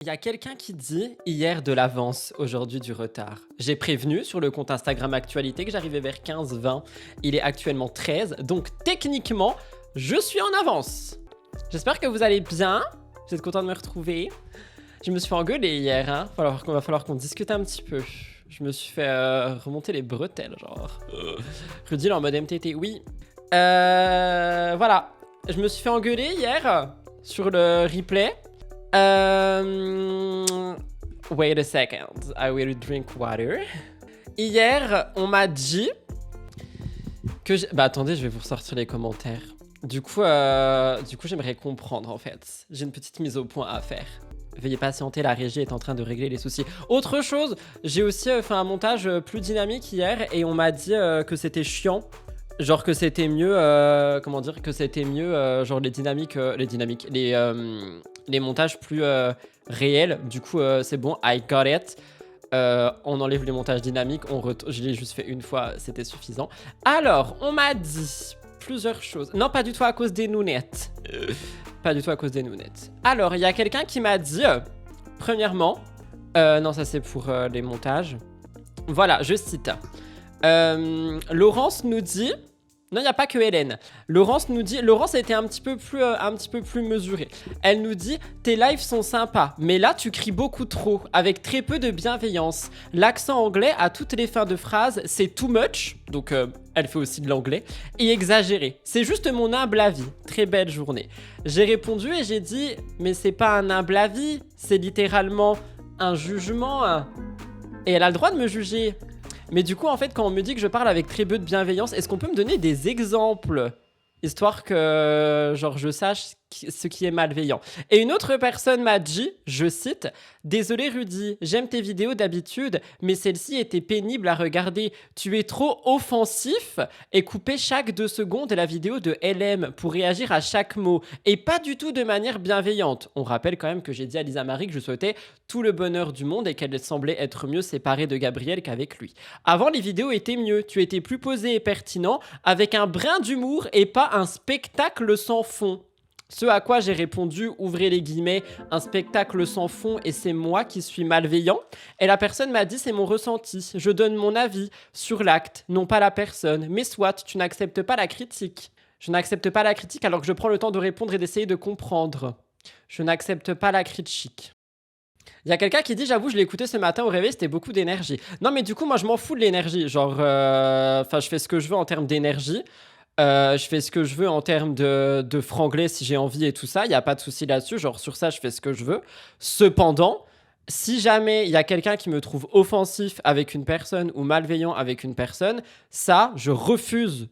Il y a quelqu'un qui dit hier de l'avance, aujourd'hui du retard. J'ai prévenu sur le compte Instagram Actualité que j'arrivais vers 15-20. Il est actuellement 13, donc techniquement, je suis en avance. J'espère que vous allez bien. Vous êtes content de me retrouver. Je me suis fait engueuler hier, hein. Va falloir qu'on discute un petit peu. Je me suis fait remonter les bretelles, genre. Rudy, là, en mode MTT, oui. Voilà. Je me suis fait engueuler hier sur le replay. Wait a second, I will drink water. Hier, on m'a dit que bah attendez, je vais vous ressortir les commentaires. Du coup, j'aimerais comprendre en fait. J'ai une petite mise au point à faire. Veuillez patienter, la régie est en train de régler les soucis. Autre chose, j'ai aussi fait un montage plus dynamique hier et on m'a dit que c'était chiant. Genre que c'était mieux, comment dire, que c'était mieux, genre les montages plus réels. Du coup, c'est bon, I got it. On enlève les montages dynamiques, je l'ai juste fait une fois, c'était suffisant. Alors, on m'a dit plusieurs choses. Non, pas du tout à cause des nounettes. Pas du tout à cause des nounettes. Alors, il y a quelqu'un qui m'a dit, premièrement, non, ça c'est pour les montages. Voilà, je cite. Laurence nous dit... Non, il n'y a pas que Hélène. Laurence nous dit... Laurence a été un petit peu plus mesurée. Elle nous dit « Tes lives sont sympas, mais là, tu cries beaucoup trop, avec très peu de bienveillance. L'accent anglais à toutes les fins de phrases, c'est too much. » Donc, elle fait aussi de l'anglais. Et exagéré. C'est juste mon humble avis. Très belle journée. J'ai répondu et j'ai dit « Mais c'est pas un humble avis, c'est littéralement un jugement. » Et elle a le droit de me juger. Mais du coup, en fait, quand on me dit que je parle avec très peu de bienveillance, est-ce qu'on peut me donner des exemples? Histoire que, genre, je sache ce qui est malveillant. Et une autre personne m'a dit, je cite, « Désolé Rudy, j'aime tes vidéos d'habitude, mais celle-ci était pénible à regarder. Tu es trop offensif et couper chaque 2 secondes la vidéo de LM pour réagir à chaque mot. Et pas du tout de manière bienveillante. » On rappelle quand même que j'ai dit à Lisa Marie que je souhaitais tout le bonheur du monde et qu'elle semblait être mieux séparée de Gabriel qu'avec lui. Avant, les vidéos étaient mieux. Tu étais plus posé et pertinent, avec un brin d'humour et pas un spectacle sans fond. Ce à quoi j'ai répondu, ouvrez les guillemets, un spectacle sans fond et c'est moi qui suis malveillant. Et la personne m'a dit c'est mon ressenti, je donne mon avis sur l'acte, non pas la personne. Mais soit, tu n'acceptes pas la critique. Je n'accepte pas la critique alors que je prends le temps de répondre et d'essayer de comprendre. Je n'accepte pas la critique. Il y a quelqu'un qui dit, j'avoue, je l'ai écouté ce matin au réveil, c'était beaucoup d'énergie. Non mais du coup, moi je m'en fous de l'énergie. Genre, je fais ce que je veux en termes d'énergie. Je fais ce que je veux en termes de franglais si j'ai envie et tout ça, il n'y a pas de souci là-dessus, genre sur ça je fais ce que je veux. Cependant, si jamais il y a quelqu'un qui me trouve offensif avec une personne ou malveillant avec une personne, ça je refuse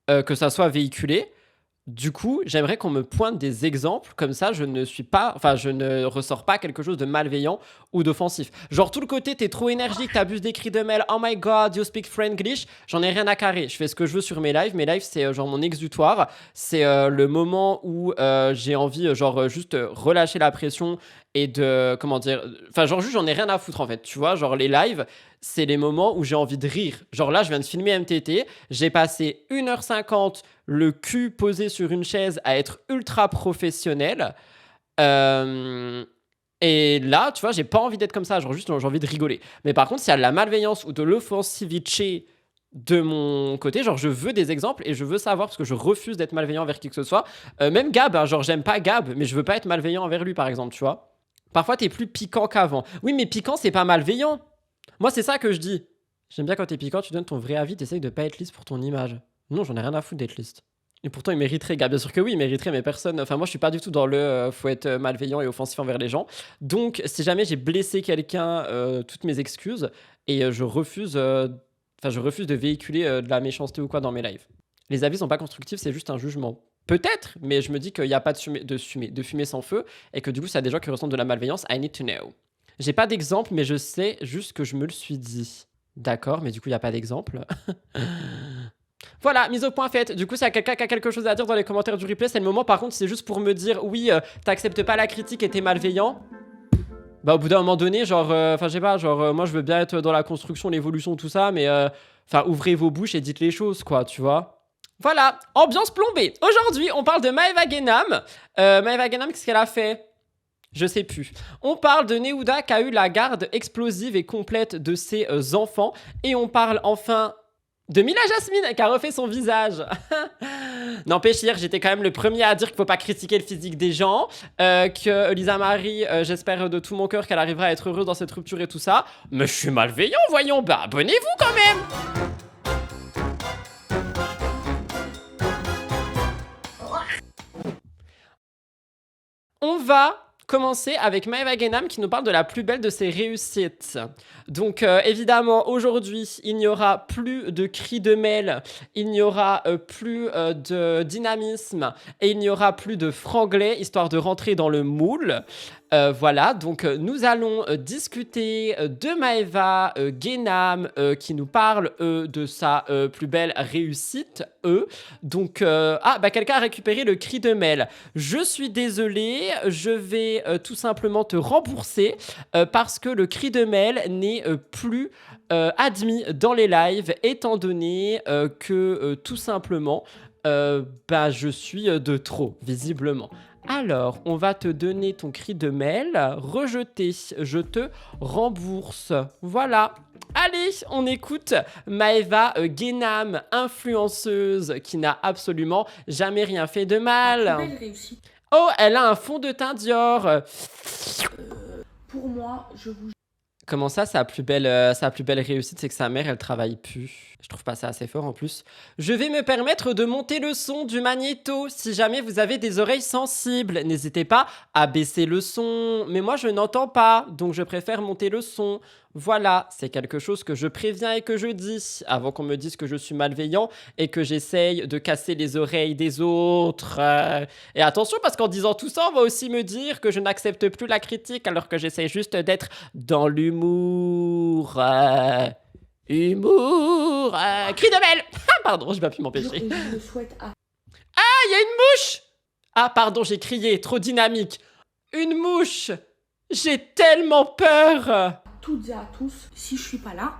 que ça soit véhiculé. Du coup, j'aimerais qu'on me pointe des exemples, comme ça je ne ressors pas quelque chose de malveillant ou d'offensif. Genre tout le côté t'es trop énergique, t'abuses des cris de Mel, oh my god, you speak Franglish, j'en ai rien à carrer. Je fais ce que je veux sur mes lives c'est genre mon exutoire, c'est le moment où j'ai envie juste relâcher la pression et de, comment dire, genre juste j'en ai rien à foutre en fait, tu vois, genre les lives, c'est les moments où j'ai envie de rire. Genre là, je viens de filmer MTT, j'ai passé 1h50 le cul posé sur une chaise à être ultra professionnel. Et là, tu vois, j'ai pas envie d'être comme ça, genre juste j'ai envie de rigoler. Mais par contre, s'il y a de la malveillance ou de l'offensivité de mon côté, genre je veux des exemples et je veux savoir parce que je refuse d'être malveillant envers qui que ce soit. Même Gab, hein, genre j'aime pas Gab, mais je veux pas être malveillant envers lui par exemple, tu vois. Parfois, t'es plus piquant qu'avant. Oui, mais piquant, c'est pas malveillant. Moi, c'est ça que je dis. J'aime bien quand t'es piquant, tu donnes ton vrai avis, t'essayes de pas être lisse pour ton image. Non, j'en ai rien à foutre d'être lisse. Et pourtant, il mériterait, gars. Bien sûr que oui, il mériterait, mais personne. Enfin, moi, je suis pas du tout dans le faut être malveillant et offensif envers les gens. Donc, si jamais j'ai blessé quelqu'un, toutes mes excuses. Et je refuse de véhiculer de la méchanceté ou quoi dans mes lives. Les avis sont pas constructifs, c'est juste un jugement. Peut-être, mais je me dis qu'il n'y a pas de fumée sans feu et que du coup, ça a des gens qui ressentent de la malveillance. I need to know. J'ai pas d'exemple, mais je sais juste que je me le suis dit. D'accord, mais du coup, il n'y a pas d'exemple. Voilà, mise au point faite. Du coup, s'il y a quelqu'un qui a quelque chose à dire dans les commentaires du replay, c'est le moment. Par contre, c'est juste pour me dire, oui, t'acceptes pas la critique et t'es malveillant. Bah, au bout d'un moment donné, genre, je sais pas, genre, moi, je veux bien être dans la construction, l'évolution, tout ça, mais, ouvrez vos bouches et dites les choses, quoi, tu vois. Voilà, ambiance plombée. Aujourd'hui, on parle de Maeva Genam. Maeva Genam, qu'est-ce qu'elle a fait? Je sais plus. On parle de Neouda qui a eu la garde explosive et complète de ses enfants. Et on parle enfin de Mila Jasmine qui a refait son visage. N'empêche, hier, j'étais quand même le premier à dire qu'il faut pas critiquer le physique des gens. Que Lisa Marie, j'espère de tout mon cœur qu'elle arrivera à être heureuse dans cette rupture et tout ça. Mais je suis malveillant, voyons. Bah, abonnez-vous quand même. On va commencer avec Maeva Genam qui nous parle de la plus belle de ses réussites. Donc évidemment aujourd'hui il n'y aura plus de cris de mêle, il n'y aura plus de dynamisme et il n'y aura plus de franglais histoire de rentrer dans le moule. Voilà, donc nous allons discuter de Maeva Genam qui nous parle de sa plus belle réussite. Donc, quelqu'un a récupéré le cri de Mel. Je suis désolée, je vais tout simplement te rembourser parce que le cri de Mel n'est plus admis dans les lives étant donné que tout simplement je suis de trop, visiblement. Alors, on va te donner ton cri de mail, rejeté, je te rembourse. Voilà. Allez, on écoute Maeva Genam, influenceuse qui n'a absolument jamais rien fait de mal. Belle réussite. Oh, elle a un fond de teint Dior. Pour moi, je vous... Comment ça, sa plus belle réussite, c'est que sa mère, elle travaille plus. Je trouve pas ça assez fort en plus. Je vais me permettre de monter le son du magnéto. Si jamais vous avez des oreilles sensibles, n'hésitez pas à baisser le son. Mais moi, je n'entends pas, donc je préfère monter le son. Voilà, c'est quelque chose que je préviens et que je dis avant qu'on me dise que je suis malveillant et que j'essaye de casser les oreilles des autres. Et attention, parce qu'en disant tout ça, on va aussi me dire que je n'accepte plus la critique alors que j'essaye juste d'être dans l'humour. Humour. Cri de Mel. Pardon, je vais plus m'empêcher. Je le souhaite à... Ah, il y a une mouche. Ah, pardon, j'ai crié, trop dynamique. Une mouche. J'ai tellement peur. Toutes et à tous, si je suis pas là,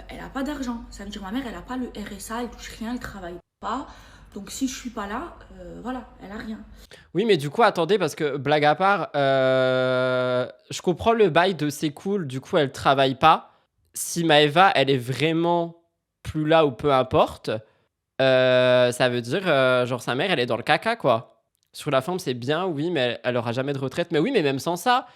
elle a pas d'argent. Ça veut dire ma mère, elle a pas le RSA, elle touche rien, elle travaille pas. Donc si je suis pas là, voilà, elle a rien. Oui, mais du coup, attendez, parce que blague à part, je comprends le bail de c'est cool, du coup, elle travaille pas. Si Maeva, elle est vraiment plus là ou peu importe, ça veut dire, genre, sa mère, elle est dans le caca, quoi. Sur la forme, c'est bien, oui, mais elle aura jamais de retraite. Mais oui, mais même sans ça.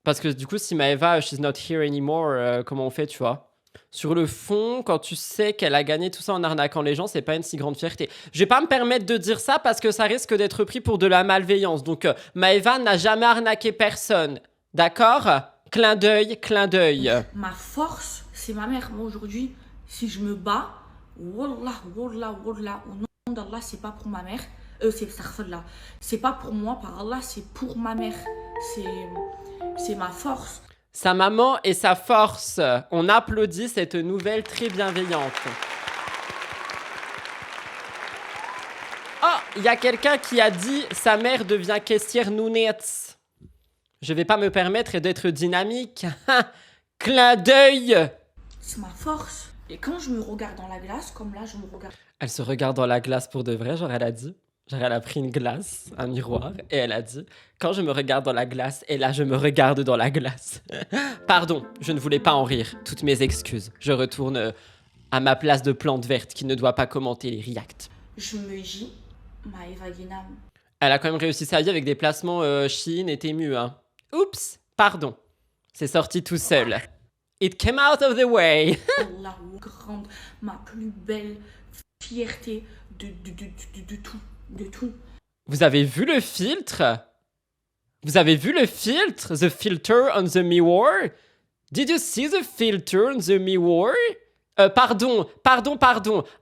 Parce que du coup, si Maeva, she's not here anymore, comment on fait, tu vois? Sur le fond, quand tu sais qu'elle a gagné tout ça en arnaquant les gens, c'est pas une si grande fierté. Je vais pas me permettre de dire ça parce que ça risque d'être pris pour de la malveillance. Donc, Maeva n'a jamais arnaqué personne. D'accord? Clin d'œil, clin d'œil. Ma force, c'est ma mère. Moi, aujourd'hui, si je me bats, wallah, wallah, wallah, au nom d'Allah, c'est pas pour ma mère. C'est pas pour moi, par Allah, c'est pour ma mère. C'est ma force. Sa maman et sa force. On applaudit cette nouvelle très bienveillante. Oh, il y a quelqu'un qui a dit sa mère devient caissière nounettes. Je vais pas me permettre d'être dynamique. Clin d'œil. C'est ma force. Et quand je me regarde dans la glace, comme là, je me regarde. Elle se regarde dans la glace pour de vrai, genre elle a dit. Genre elle a pris une glace, un miroir, et elle a dit « Quand je me regarde dans la glace, et là je me regarde dans la glace. » Pardon, je ne voulais pas en rire. Toutes mes excuses. Je retourne à ma place de plante verte qui ne doit pas commenter les reacts. Je me dis, Maeva Genam. Elle a quand même réussi sa vie avec des placements Shein et Temu, hein. Oups, pardon. C'est sorti tout seul. It came out of the way. La grande, ma plus belle fierté de tout. De tout. Vous avez vu le filtre? Vous avez vu le filtre? The filter on the mirror? Did you see the filter on the mirror? Pardon.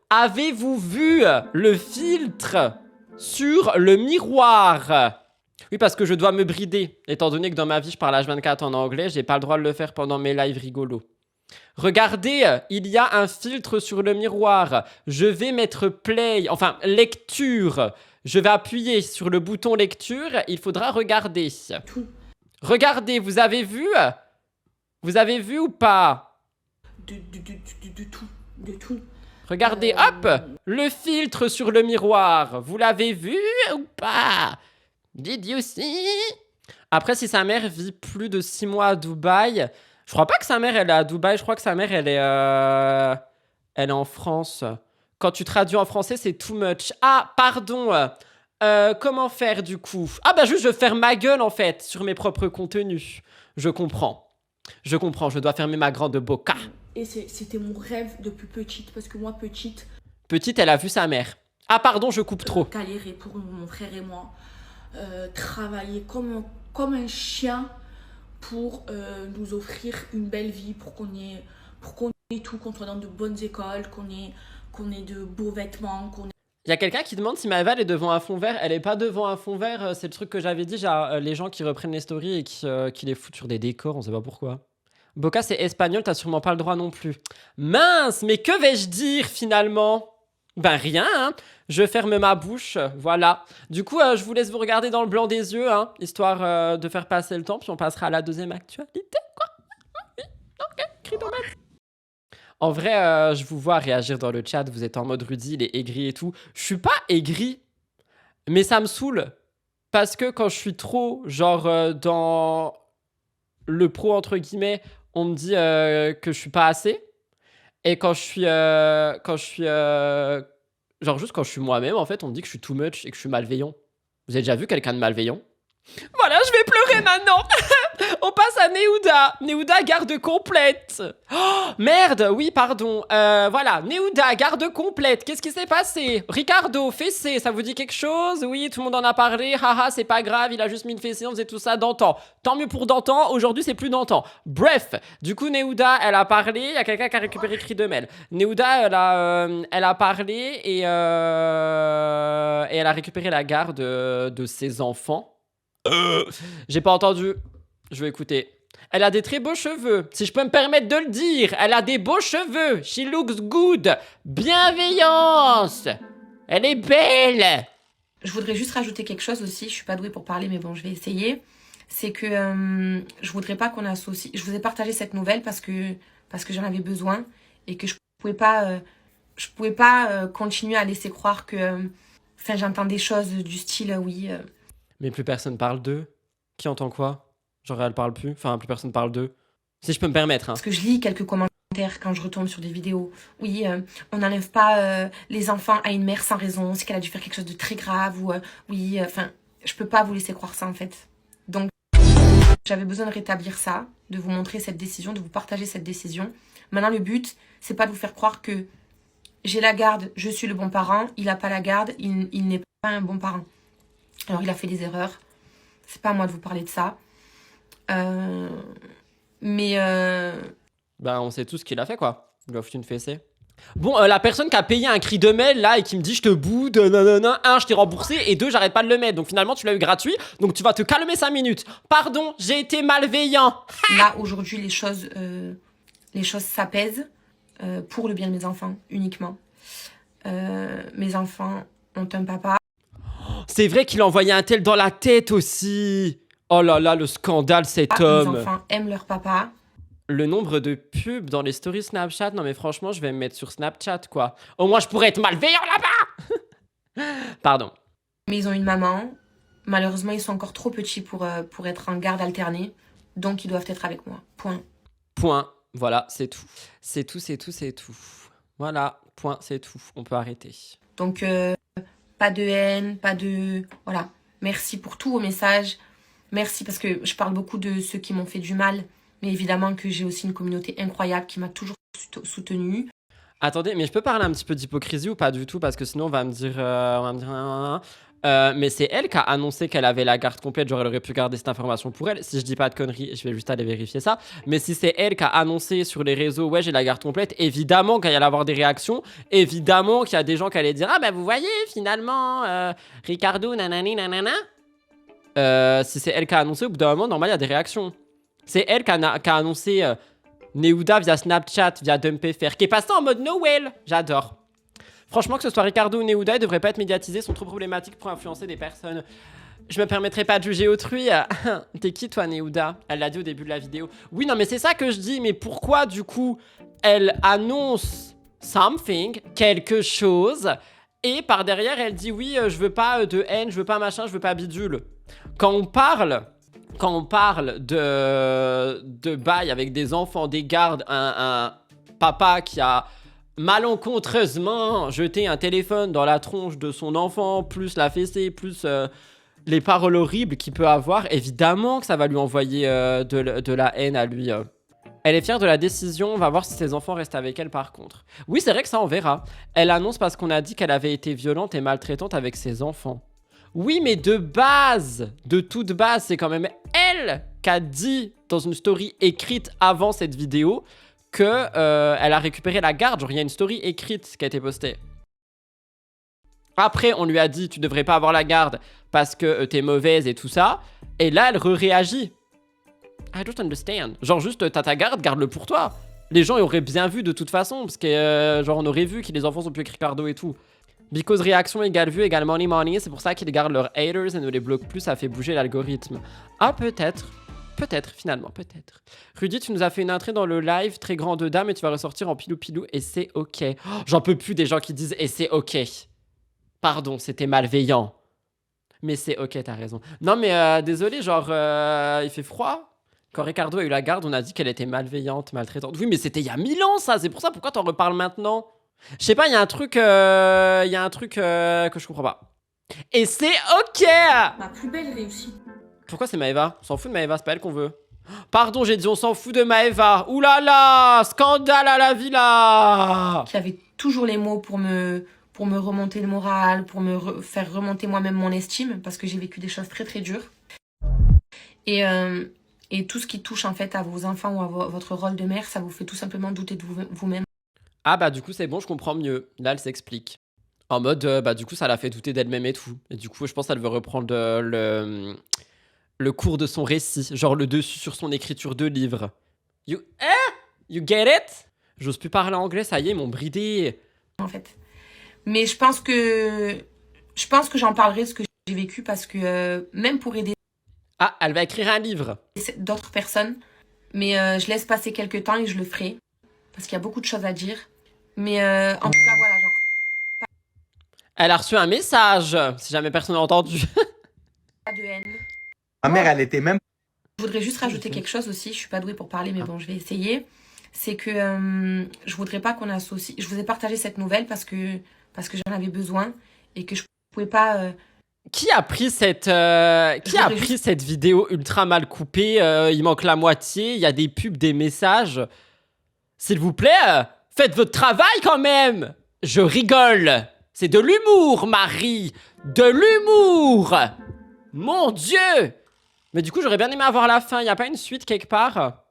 Avez-vous vu le filtre sur le miroir? Oui, parce que je dois me brider. Étant donné que dans ma vie, je parle H24 en anglais, j'ai pas le droit de le faire pendant mes lives rigolos. Regardez, il y a un filtre sur le miroir. Je vais mettre play, enfin lecture. Je vais appuyer sur le bouton lecture. Il faudra regarder. Tout. Regardez, vous avez vu? Vous avez vu ou pas? De tout. De tout. Regardez, hop, le filtre sur le miroir. Vous l'avez vu ou pas? Did you see? Après, si sa mère vit plus de 6 mois à Dubaï, je crois pas que sa mère elle est à Dubaï, je crois que sa mère elle est en France. Quand tu traduis en français, c'est too much. Ah, pardon. Comment faire du coup? Ah bah juste je ferme ma gueule en fait sur mes propres contenus. Je comprends. Je comprends, je dois fermer ma grande boca. Et c'était mon rêve depuis petite, parce que moi, petite, Petite, elle a vu sa mère. Ah pardon, je coupe trop. galérer pour mon frère et moi, travailler comme un chien pour nous offrir une belle vie, pour qu'on ait tout, qu'on soit dans de bonnes écoles, qu'on ait de beaux vêtements, qu'on ait... Il y a quelqu'un qui demande si Maëva elle est devant un fond vert. Elle est pas devant un fond vert, c'est le truc que j'avais dit. J'ai les gens qui reprennent les stories et qui les foutent sur des décors, on sait pas pourquoi. Boca c'est espagnol, t'as sûrement pas le droit non plus. Mince, mais que vais-je dire finalement? Ben rien, hein. Je ferme ma bouche, voilà. Du coup, je vous laisse vous regarder dans le blanc des yeux, hein, histoire de faire passer le temps, puis on passera à la deuxième actualité, quoi. Oui, ok, cri de merde. En vrai, je vous vois réagir dans le chat, vous êtes en mode Rudy, il est aigri et tout. Je suis pas aigri, mais ça me saoule. Parce que quand je suis trop, genre, dans le pro, entre guillemets, on me dit que je suis pas assez. Et quand je suis, genre juste quand je suis moi-même, en fait, on me dit que je suis too much et que je suis malveillant. Vous avez déjà vu quelqu'un de malveillant? Voilà, je vais pleurer maintenant. On passe à Neouda. Neouda, garde complète. Oh, merde, oui, pardon. Voilà, Neouda, garde complète. Qu'est-ce qui s'est passé? Ricardo, fessé, ça vous dit quelque chose? Oui, tout le monde en a parlé. Haha, c'est pas grave, il a juste mis une fessée, on faisait tout ça d'antan. Tant mieux pour d'antan, aujourd'hui c'est plus d'antan. Bref, du coup, Neouda, elle a parlé. Il y a quelqu'un qui a récupéré Cri de Mel. Neouda, elle a parlé et elle a récupéré la garde de ses enfants. J'ai pas entendu. Je vais écouter. Elle a des très beaux cheveux, si je peux me permettre de le dire. Elle a des beaux cheveux. She looks good. Bienveillance. Elle est belle. Je voudrais juste rajouter quelque chose aussi. Je suis pas douée pour parler, mais bon, je vais essayer. C'est que je voudrais pas qu'on associe. Je vous ai partagé cette nouvelle parce que j'en avais besoin et que je pouvais pas continuer à laisser croire que. Enfin, j'entends des choses du style, oui. Mais plus personne parle d'eux. Qui entend quoi? Genre elle parle plus. Enfin, plus personne parle d'eux. Si je peux me permettre. Hein. Parce que je lis quelques commentaires quand je retombe sur des vidéos. Oui, on n'enlève pas les enfants à une mère sans raison. C'est qu'elle a dû faire quelque chose de très grave. Ou oui, enfin, je peux pas vous laisser croire ça en fait. Donc, j'avais besoin de rétablir ça, de vous montrer cette décision, de vous partager cette décision. Maintenant, le but, c'est pas de vous faire croire que j'ai la garde, je suis le bon parent. Il a pas la garde, il n'est pas un bon parent. Alors, il a fait des erreurs. C'est pas à moi de vous parler de ça. Ben, on sait tout ce qu'il a fait, quoi. Il lui a foutu une fessée. Bon, la personne qui a payé un Cri de Mel, là, et qui me dit « Je te boude, nanana, 1, je t'ai remboursé, et 2, j'arrête pas de le mettre. » Donc, finalement, tu l'as eu gratuit, donc tu vas te calmer 5 minutes. Pardon, j'ai été malveillant. Là, aujourd'hui, les choses s'apaisent pour le bien de mes enfants, uniquement. Mes enfants ont un papa. C'est vrai qu'il a envoyé un tel dans la tête aussi. Oh là là, le scandale, cet homme. Mes enfants aiment leur papa. Le nombre de pubs dans les stories Snapchat, non mais franchement, je vais me mettre sur Snapchat, quoi. Au moins, je pourrais être malveillant là-bas. Pardon. Mais ils ont une maman. Malheureusement, ils sont encore trop petits pour être en garde alternée. Donc, ils doivent être avec moi. Point. Point. Voilà, c'est tout. C'est tout, c'est tout, c'est tout. Voilà, point, c'est tout. On peut arrêter. Donc, pas de haine, pas de... Voilà. Merci pour tous vos messages. Merci parce que je parle beaucoup de ceux qui m'ont fait du mal. Mais évidemment que j'ai aussi une communauté incroyable qui m'a toujours soutenue. Attendez, mais je peux parler un petit peu d'hypocrisie ou pas du tout? Parce que sinon, on va me dire... mais c'est elle qui a annoncé qu'elle avait la garde complète. Genre, elle aurait pu garder cette information pour elle. Si je dis pas de conneries, je vais juste aller vérifier ça. Mais si c'est elle qui a annoncé sur les réseaux, ouais, j'ai la garde complète, évidemment qu'il y allait avoir des réactions. Évidemment qu'il y a des gens qui allaient dire, ah bah vous voyez, finalement, Ricardo, nanani, nanana. Si c'est elle qui a annoncé, au bout d'un moment, normal, il y a des réactions. C'est elle qui a annoncé Neouda via Snapchat, via DumpFR, qui est passé en mode Noël. J'adore. Franchement, que ce soit Ricardo ou Neouda, ils devraient pas être médiatisés, sont trop problématiques pour influencer des personnes. Je me permettrai pas de juger autrui. T'es qui toi, Neouda? Elle l'a dit au début de la vidéo. Oui, non, mais c'est ça que je dis. Mais pourquoi, du coup, elle annonce something, quelque chose, et par derrière, elle dit oui, je veux pas de haine, je veux pas machin, je veux pas bidule. Quand on parle quand on parle de bail avec des enfants, des gardes, un papa qui a malencontreusement jeté un téléphone dans la tronche de son enfant, plus la fessée, plus les paroles horribles qu'il peut avoir, évidemment que ça va lui envoyer de la haine à lui. Elle est fière de la décision, on va voir si ses enfants restent avec elle par contre. Oui, c'est vrai que ça, on verra. Elle annonce parce qu'on a dit qu'elle avait été violente et maltraitante avec ses enfants. Oui, mais de base, de toute base, c'est quand même elle qui a dit dans une story écrite avant cette vidéo que elle a récupéré la garde. Genre, il y a une story écrite qui a été postée. Après, on lui a dit, tu devrais pas avoir la garde parce que t'es mauvaise et tout ça. Et là, elle réagit. I don't understand. Genre, juste, t'as ta garde, garde-le pour toi. Les gens, ils auraient bien vu de toute façon. Parce que, genre, on aurait vu que les enfants sont plus écrits Ricardo et tout. Because réaction égale vue égale money money. C'est pour ça qu'ils gardent leurs haters et ne les bloquent plus. Ça fait bouger l'algorithme. Ah, peut-être. Peut-être, finalement, peut-être. Rudy, tu nous as fait une entrée dans le live, très grande dame, et tu vas ressortir en pilou-pilou, et c'est ok. Oh, j'en peux plus des gens qui disent « et c'est ok ». Pardon, c'était malveillant. Mais c'est ok, t'as raison. Non, mais désolé, genre, il fait froid. Quand Ricardo a eu la garde, on a dit qu'elle était malveillante, maltraitante. Oui, mais c'était il y a 1000 ans, ça. C'est pour ça, pourquoi t'en reparles maintenant? Je sais pas, il y a un truc, que je comprends pas. Et c'est ok. Ma plus belle réussite. Pourquoi c'est Maëva? On s'en fout de Maëva, c'est pas elle qu'on veut. Pardon, j'ai dit on s'en fout de Maëva. Ouh là là, scandale à la villa. Qui avait toujours les mots pour me remonter le moral, pour me faire remonter moi-même mon estime, parce que j'ai vécu des choses très très dures. Et tout ce qui touche en fait à vos enfants ou à votre rôle de mère, ça vous fait tout simplement douter de vous-même. Ah bah du coup c'est bon, je comprends mieux. Là elle s'explique. En mode, bah du coup ça l'a fait douter d'elle-même et tout. Et du coup je pense qu'elle veut reprendre le cours de son récit. Genre le dessus sur son écriture de livre. You get it? J'ose plus parler anglais, ça y est, ils m'ont bridé. En fait. Mais je pense que j'en parlerai de ce que j'ai vécu parce que même pour aider Ah, elle va écrire un livre. d'autres personnes, mais je laisse passer quelques temps et je le ferai parce qu'il y a beaucoup de choses à dire. Mais en tout cas, voilà, genre. Elle a reçu un message, si jamais personne n'a entendu. Pas de haine. Ma mère, elle était même... Je voudrais juste rajouter quelque chose aussi. Je suis pas douée pour parler, mais bon, je vais essayer. C'est que je voudrais pas qu'on associe. Je vous ai partagé cette nouvelle parce que j'en avais besoin et que je pouvais pas. Qui a pris cette vidéo ultra mal coupée? Il manque la moitié, il y a des pubs, des messages. S'il vous plaît, faites votre travail quand même. Je rigole. C'est de l'humour, Marie. De l'humour. Mon Dieu. Mais du coup, j'aurais bien aimé avoir la fin. Il n'y a pas une suite quelque part?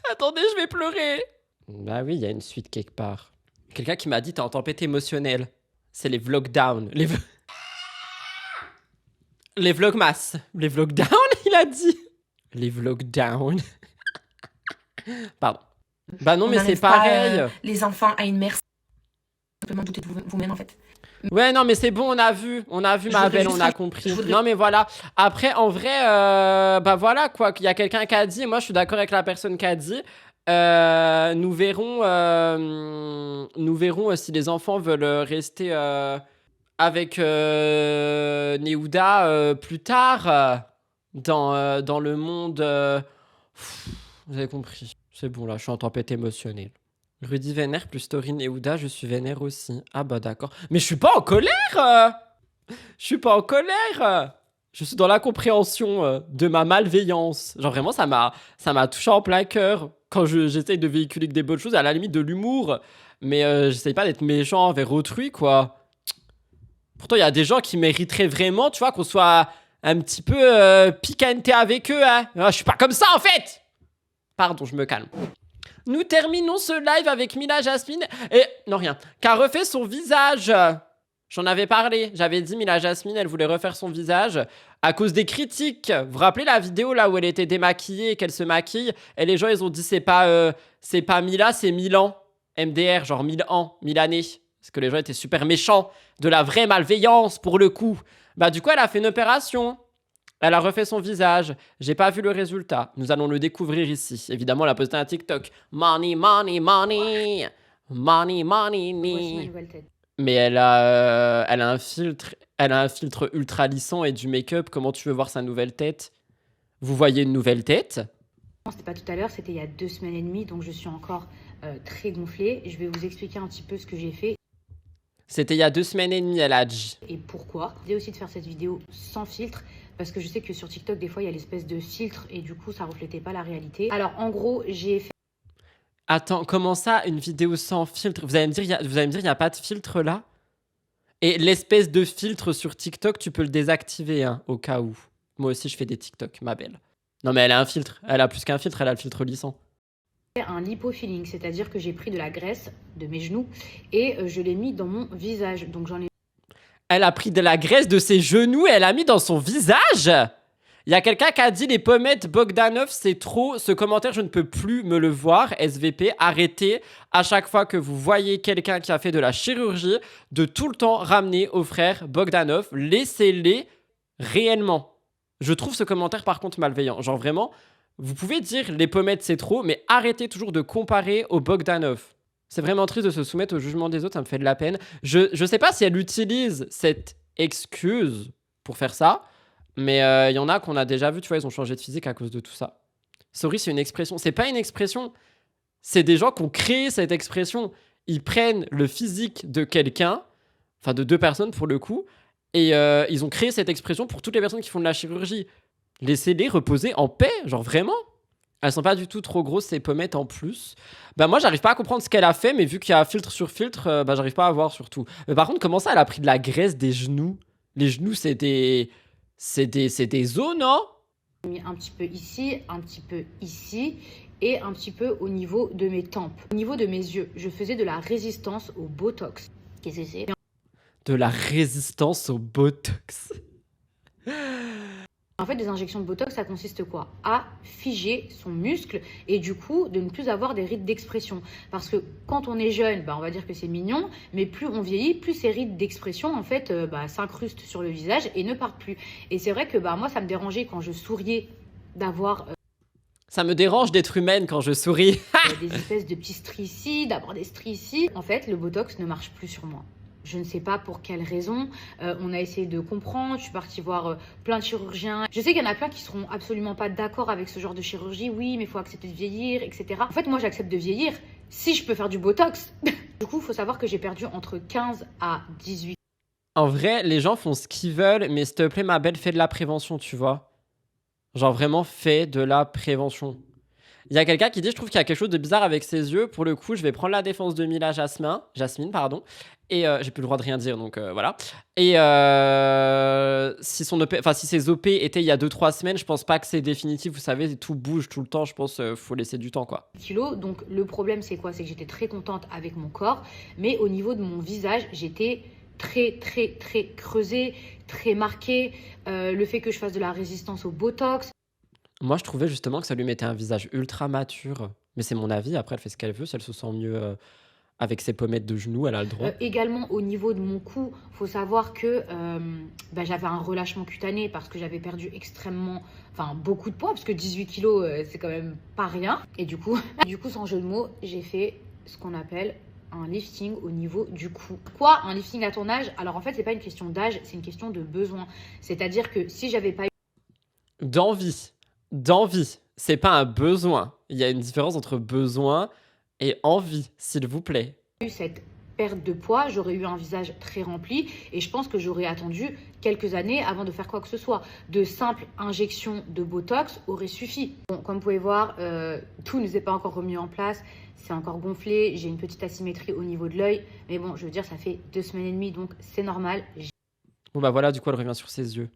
Attendez, je vais pleurer. Bah oui, il y a une suite quelque part. Quelqu'un qui m'a dit t'es en tempête émotionnelle. C'est les vlogdown. Les vlogmas. Les vlogdown, il a dit. Les vlogdown. Pardon. Bah non, mais c'est pareil. Les enfants à une mère, simplement douter de vous-même en fait. Ouais, non, mais c'est bon, on a vu ma belle, on a compris. Non, mais voilà. Après, en vrai, bah voilà, quoi. Il y a quelqu'un qui a dit, moi je suis d'accord avec la personne qui a dit. Nous verrons si les enfants veulent rester avec Nehuda plus tard dans le monde. Vous avez compris. C'est bon, là, je suis en tempête émotionnelle. Rudy vénère plus Story Nehuda, je suis vénère aussi. Ah bah d'accord. Mais je suis pas en colère. Je suis pas en colère. Je suis dans la compréhension de ma malveillance. Genre vraiment, ça m'a touché en plein cœur. Quand j'essaye de véhiculer que des bonnes choses, à la limite de l'humour. Mais j'essaye pas d'être méchant envers autrui, quoi. Pourtant, il y a des gens qui mériteraient vraiment, tu vois, qu'on soit un petit peu piquanté avec eux, hein. Je suis pas comme ça, en fait. Pardon, je me calme. Nous terminons ce live avec Mila Jasmine et... Non, rien. Qui a refait son visage. J'en avais parlé. J'avais dit Mila Jasmine, elle voulait refaire son visage à cause des critiques. Vous vous rappelez la vidéo là où elle était démaquillée et qu'elle se maquille? Et les gens, ils ont dit c'est pas Mila, c'est Milan. MDR, genre 1000 ans, 1000 années. Parce que les gens étaient super méchants. De la vraie malveillance, pour le coup. Bah du coup, elle a fait une opération. Elle a refait son visage. J'ai pas vu le résultat. Nous allons le découvrir ici. Évidemment, elle a posté un TikTok. Money, money, money. Money, money, money. Mais elle a un filtre ultra lissant et du make-up. Comment tu veux voir sa nouvelle tête? Vous voyez une nouvelle tête. C'était pas tout à l'heure, c'était il y a 2 semaines et demie, donc je suis encore très gonflée. Je vais vous expliquer un petit peu ce que j'ai fait C'était il y a 2 semaines et demie, elle a dit. et pourquoi. J'ai aussi de faire cette vidéo sans filtre, parce que je sais que sur TikTok, des fois, il y a l'espèce de filtre et du coup, ça reflétait pas la réalité. Alors, en gros, j'ai fait Attends, comment ça, une vidéo sans filtre? Vous allez me dire, il n'y a pas de filtre là? Et l'espèce de filtre sur TikTok, tu peux le désactiver, hein, au cas où. Moi aussi, je fais des TikTok, ma belle. Non, mais elle a un filtre. Elle a plus qu'un filtre, elle a le filtre lissant. un lipofilling, c'est-à-dire que j'ai pris de la graisse de mes genoux et je l'ai mis dans mon visage. Donc, j'en ai Elle a pris de la graisse de ses genoux et elle a mis dans son visage. Il y a quelqu'un qui a dit les pommettes Bogdanov, c'est trop. Ce commentaire, je ne peux plus me le voir. SVP, arrêtez à chaque fois que vous voyez quelqu'un qui a fait de la chirurgie de tout le temps ramener au frère Bogdanov. Laissez-les réellement. Je trouve ce commentaire par contre malveillant. Genre vraiment, vous pouvez dire les pommettes c'est trop, mais arrêtez toujours de comparer au Bogdanov. C'est vraiment triste de se soumettre au jugement des autres, ça me fait de la peine. Je sais pas si elle utilise cette excuse pour faire ça, mais il y en a qu'on a déjà vu, tu vois, ils ont changé de physique à cause de tout ça. Sorry, c'est une expression. C'est pas une expression, c'est des gens qui ont créé cette expression. Ils prennent le physique de quelqu'un, enfin de 2 personnes pour le coup, et ils ont créé cette expression pour toutes les personnes qui font de la chirurgie. Laissez-les reposer en paix, genre vraiment. Elles sont pas du tout trop grosses, ces pommettes en plus. Bah moi, j'arrive pas à comprendre ce qu'elle a fait, mais vu qu'il y a filtre sur filtre, bah j'arrive pas à voir surtout. Mais par contre, comment ça, elle a pris de la graisse des genoux? Les genoux, c'est des os, non? mis un petit peu ici, un petit peu ici et un petit peu au niveau de mes tempes. Au niveau de mes yeux, je faisais de la résistance au Botox. Qu'est-ce que c'est? De la résistance au Botox. En fait, des injections de Botox, ça consiste quoi? À figer son muscle et du coup, de ne plus avoir des rides d'expression. Parce que quand on est jeune, bah, on va dire que c'est mignon, mais plus on vieillit, plus ces rides d'expression, en fait, s'incrustent sur le visage et ne partent plus. Et c'est vrai que bah, moi, ça me dérangeait quand je souriais d'avoir Ça me dérange d'être humaine quand je souris. des espèces de petits stries ici, d'avoir des stries ici. En fait, le Botox ne marche plus sur moi. Je ne sais pas pour quelle raison. On a essayé de comprendre. Je suis partie voir plein de chirurgiens. Je sais qu'il y en a plein qui seront absolument pas d'accord avec ce genre de chirurgie. Oui, mais il faut accepter de vieillir, etc. En fait, moi, j'accepte de vieillir si je peux faire du Botox. Du coup, il faut savoir que j'ai perdu entre 15 à 18. En vrai, les gens font ce qu'ils veulent, mais s'il te plaît, ma belle, fais de la prévention, tu vois. Genre vraiment, fais de la prévention. Il y a quelqu'un qui dit, je trouve qu'il y a quelque chose de bizarre avec ses yeux. Pour le coup, je vais prendre la défense de Mila Jasmine, pardon. Et j'ai plus le droit de rien dire, donc voilà. Et si ses OP étaient il y a 2-3 semaines, je pense pas que c'est définitif. Vous savez, tout bouge tout le temps. Je pense faut laisser du temps, quoi. Kilos. Donc le problème, c'est quoi? C'est que j'étais très contente avec mon corps, mais au niveau de mon visage, j'étais très creusée, très marquée. Le fait que je fasse de la résistance au Botox. Moi, je trouvais justement que ça lui mettait un visage ultra mature. Mais c'est mon avis. Après, elle fait ce qu'elle veut. Si elle se sent mieux avec ses pommettes de genoux, elle a le droit. Également au niveau de mon cou, faut savoir que j'avais un relâchement cutané parce que j'avais perdu beaucoup de poids, parce que 18 kilos, c'est quand même pas rien. Et du coup, sans jeu de mots, j'ai fait ce qu'on appelle un lifting au niveau du cou. Quoi, un lifting à ton âge? Alors en fait, c'est pas une question d'âge, c'est une question de besoin. C'est-à-dire que si j'avais pas eu D'envie, c'est pas un besoin. Il y a une différence entre besoin et envie, s'il vous plaît. cette perte de poids, j'aurais eu un visage très rempli et je pense que j'aurais attendu quelques années avant de faire quoi que ce soit. De simples injections de Botox auraient suffi. Bon, comme vous pouvez voir, tout ne s'est pas encore remis en place, c'est encore gonflé, j'ai une petite asymétrie au niveau de l'œil, mais bon, je veux dire, ça fait 2 semaines et demie, donc c'est normal. Bon bah voilà, du coup elle revient sur ses yeux.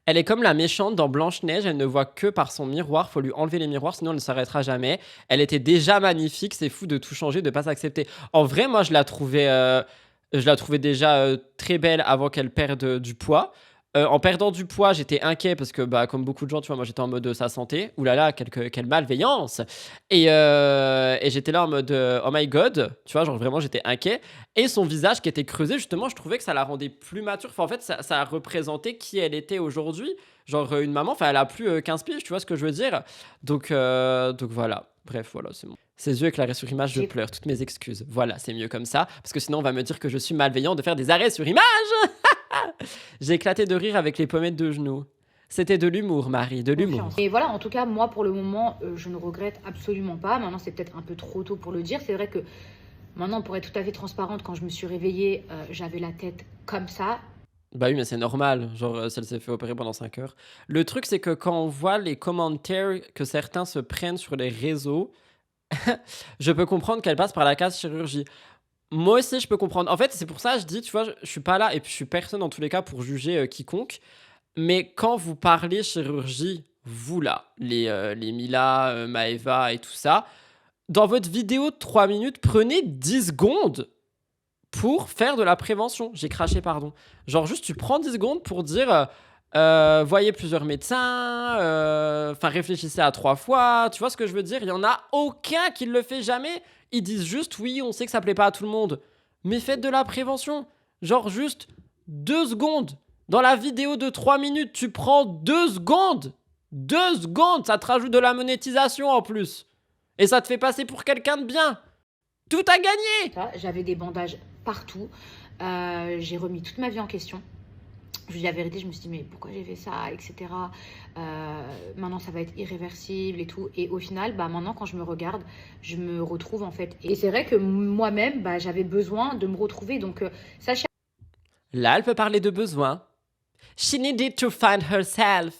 Elle est comme la méchante dans Blanche-Neige, elle ne voit que par son miroir, faut lui enlever les miroirs sinon elle ne s'arrêtera jamais. Elle était déjà magnifique, c'est fou de tout changer, de pas s'accepter. En vrai, moi je la trouvais déjà très belle avant qu'elle perde du poids. En perdant du poids, j'étais inquiet parce que, comme beaucoup de gens, tu vois, moi j'étais en mode sa santé. Ouh là là, quelle malveillance! Et j'étais là en mode oh my god, tu vois, genre vraiment j'étais inquiet. Et son visage qui était creusé, justement, je trouvais que ça la rendait plus mature. Enfin, en fait, ça représentait qui elle était aujourd'hui. Genre une maman, enfin, elle a plus 15 piges, tu vois ce que je veux dire? Donc voilà. Bref, voilà, c'est bon. Ses yeux éclairés sur image, je pleure. Toutes mes excuses. Voilà, c'est mieux comme ça. Parce que sinon, on va me dire que je suis malveillant de faire des arrêts sur image. J'ai éclaté de rire avec les pommettes de genoux. C'était de l'humour, Marie, de l'humour. confiance. Et voilà, en tout cas, moi, pour le moment, je ne regrette absolument pas. Maintenant, c'est peut-être un peu trop tôt pour le dire. C'est vrai que maintenant, pour être tout à fait transparente, quand je me suis réveillée, j'avais la tête comme ça. Bah oui, mais c'est normal. Genre, si elle s'est fait opérer pendant 5 heures. Le truc, c'est que quand on voit les commentaires que certains se prennent sur les réseaux, je peux comprendre qu'elle passe par la case chirurgie. Moi aussi, je peux comprendre. En fait, c'est pour ça que je dis, tu vois, je suis pas là et puis je suis personne dans tous les cas pour juger quiconque. Mais quand vous parlez chirurgie, vous là, les Mila, Maeva et tout ça, dans votre vidéo de 3 minutes, prenez 10 secondes pour faire de la prévention. J'ai craché, pardon. Genre juste, tu prends 10 secondes pour dire, voyez plusieurs médecins, enfin réfléchissez à 3 fois. Tu vois ce que je veux dire? Il y en a aucun qui le fait jamais. Ils disent juste, oui, on sait que ça plaît pas à tout le monde. Mais faites de la prévention. Genre juste 2 secondes. Dans la vidéo de 3 minutes, tu prends 2 secondes. 2 secondes, ça te rajoute de la monétisation en plus. Et ça te fait passer pour quelqu'un de bien. Tout a gagné. Ça, j'avais des bandages partout. J'ai remis toute ma vie en question. Je vous dis la vérité, je me suis dit, mais pourquoi j'ai fait ça, etc. Maintenant, ça va être irréversible et tout. Et au final, bah, maintenant, quand je me regarde, je me retrouve en fait. Et c'est vrai que moi-même, bah, j'avais besoin de me retrouver. Donc, sachez. Là, elle peut parler de besoin. She needed to find herself.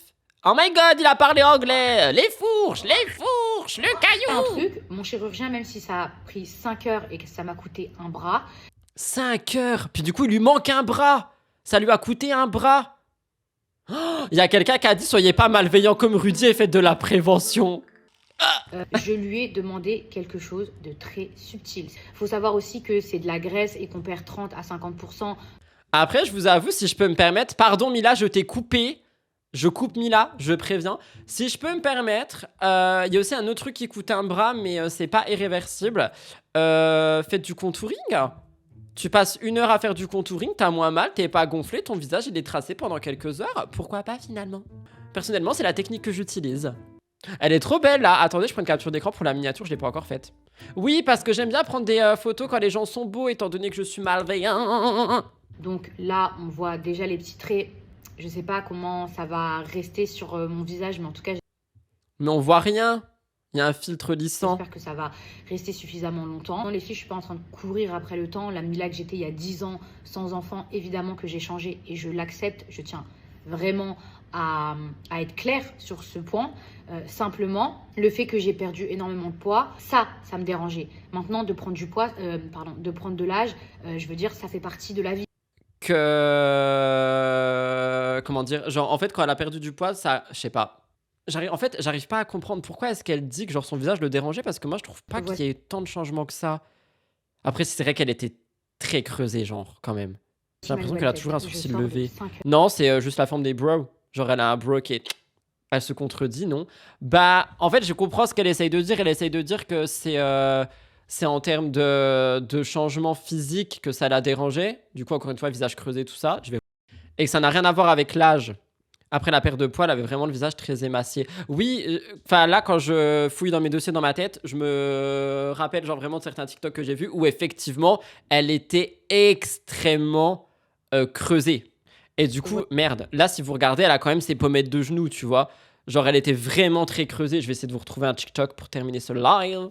Oh my god, il a parlé anglais. Les fourches, le Un caillou. truc, mon chirurgien, même si ça a pris 5 heures et que ça m'a coûté un bras, 5 heures. Puis du coup, il lui manque un bras. Ça lui a coûté un bras. Il y a quelqu'un qui a dit, soyez pas malveillant comme Rudy et faites de la prévention. je lui ai demandé quelque chose de très subtil. Faut savoir aussi que c'est de la graisse et qu'on perd 30 à 50%. Après, je vous avoue, si je peux me permettre, pardon Mila, je t'ai coupé. Je coupe Mila, je préviens. Si je peux me permettre, il y a aussi un autre truc qui coûte un bras, mais c'est pas irréversible. Faites du contouring. Tu passes 1 heure à faire du contouring, t'as moins mal, t'es pas gonflé, ton visage il est tracé pendant quelques heures. Pourquoi pas finalement? Personnellement, c'est la technique que j'utilise. Elle est trop belle là. Attendez, je prends une capture d'écran pour la miniature, je l'ai pas encore faite. Oui, parce que j'aime bien prendre des photos quand les gens sont beaux, étant donné que je suis malveillant. Donc là, on voit déjà les petits traits. Je sais pas comment ça va rester sur mon visage, mais en tout cas, Mais on voit rien. Il y a un filtre lissant. j'espère que ça va rester suffisamment longtemps. Non, les filles, je suis pas en train de courir après le temps. La Mila que j'étais il y a 10 ans, sans enfant, évidemment que j'ai changé et je l'accepte. Je tiens vraiment à être claire sur ce point. Simplement, le fait que j'ai perdu énormément de poids, ça me dérangeait. Maintenant, de prendre du poids, de prendre de l'âge, je veux dire, ça fait partie de la vie. Comment dire? Genre, en fait, quand elle a perdu du poids, ça... Je sais pas. J'arrive pas à comprendre pourquoi est-ce qu'elle dit que genre son visage le dérangeait, parce que moi, je trouve pas qu'il y ait tant de changements que ça. Après, c'est vrai qu'elle était très creusée, genre, quand même. J'ai l'impression qu'elle a toujours un sourcil levé. Non, c'est juste la forme des brows. Genre, elle a un brow qui est... Elle se contredit, non? Bah, en fait, je comprends ce qu'elle essaye de dire. Elle essaye de dire que c'est en termes de changement physique que ça l'a dérangé. Du coup, encore une fois, visage creusé, tout ça. Et que ça n'a rien à voir avec l'âge. Après la perte de poids, elle avait vraiment le visage très émacié. Oui, enfin là, quand je fouille dans mes dossiers dans ma tête, je me rappelle genre vraiment de certains TikTok que j'ai vus où effectivement, elle était extrêmement creusée. Et du coup, merde, là, si vous regardez, elle a quand même ses pommettes de genoux, tu vois. Genre, elle était vraiment très creusée. Je vais essayer de vous retrouver un TikTok pour terminer ce live.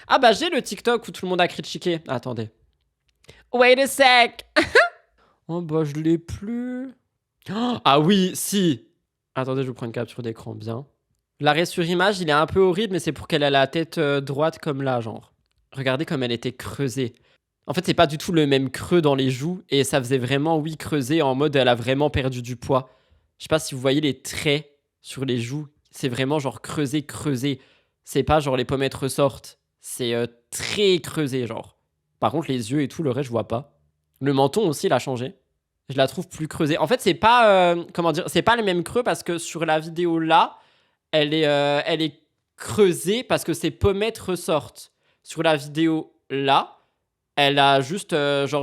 Ah bah, j'ai le TikTok où tout le monde a critiqué. Attendez. Wait a sec. Oh bah, je l'ai plus. Oh, ah oui, si. Attendez, je vous prends une capture d'écran, bien. L'arrêt sur image, il est un peu horrible, mais c'est pour qu'elle ait la tête droite comme là, genre. Regardez comme elle était creusée. En fait, c'est pas du tout le même creux dans les joues, et ça faisait vraiment, oui, creuser en mode elle a vraiment perdu du poids. Je sais pas si vous voyez les traits sur les joues. C'est vraiment genre creusé. C'est pas genre les pommettes ressortent. C'est très creusé, genre. Par contre, les yeux et tout, le reste, je vois pas. Le menton aussi, il a changé. Je la trouve plus creusée. En fait, c'est pas comment dire, c'est pas le même creux parce que sur la vidéo là, elle est creusée parce que ses pommettes ressortent. Sur la vidéo là, elle a juste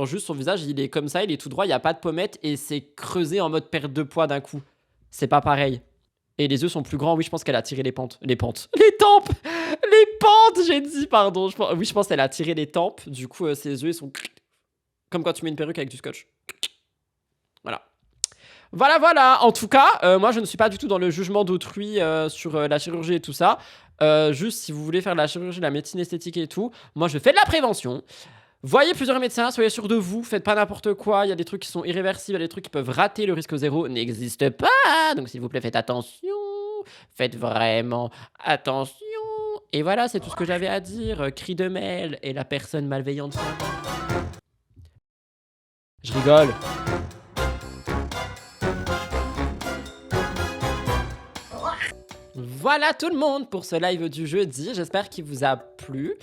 juste son visage, il est comme ça, il est tout droit, il y a pas de pommettes et c'est creusé en mode perte de poids d'un coup. C'est pas pareil. Et les yeux sont plus grands. Oui, je pense qu'elle a tiré les tempes. Les tempes, j'ai dit, pardon. Oui, je pense qu'elle a tiré les tempes. Du coup, ses yeux ils sont comme quand tu mets une perruque avec du scotch. Voilà. Voilà, voilà. En tout cas, moi, je ne suis pas du tout dans le jugement d'autrui sur la chirurgie et tout ça. Juste, si vous voulez faire de la chirurgie, de la médecine esthétique et tout, moi, je fais de la prévention. Voyez plusieurs médecins, soyez sûr de vous, faites pas n'importe quoi. Il y a des trucs qui sont irréversibles, il y a des trucs qui peuvent rater. Le risque zéro n'existe pas. Donc, s'il vous plaît, faites attention. Faites vraiment attention. Et voilà, c'est tout ce que j'avais à dire. Cri de Mel et la personne malveillante. Je rigole. Voilà tout le monde pour ce live du jeudi. J'espère qu'il vous a plu.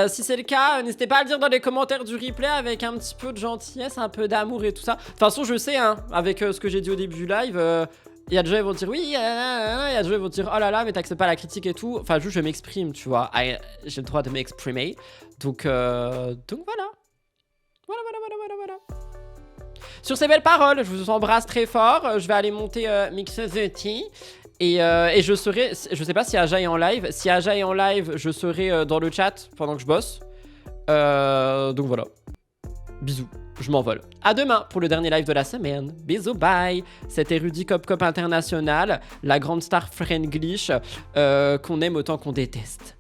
Si c'est le cas, n'hésitez pas à le dire dans les commentaires du replay avec un petit peu de gentillesse, un peu d'amour et tout ça. De toute façon, je sais, hein, avec ce que j'ai dit au début du live, il y a des gens qui vont dire oui, il y a des gens qui vont dire oh là là, mais t'acceptes pas la critique et tout. Enfin, juste je m'exprime, tu vois. J'ai le droit de m'exprimer. Donc voilà. Voilà. Sur ces belles paroles, je vous embrasse très fort. Je vais aller monter Mixosity. Et je serai, je sais pas si Aja est en live. Si Aja est en live, je serai dans le chat pendant que je bosse. Donc voilà. Bisous, je m'envole. À demain pour le dernier live de la semaine. Bisous, bye. C'était Rudy Cop Cop International, la grande star Franglish qu'on aime autant qu'on déteste.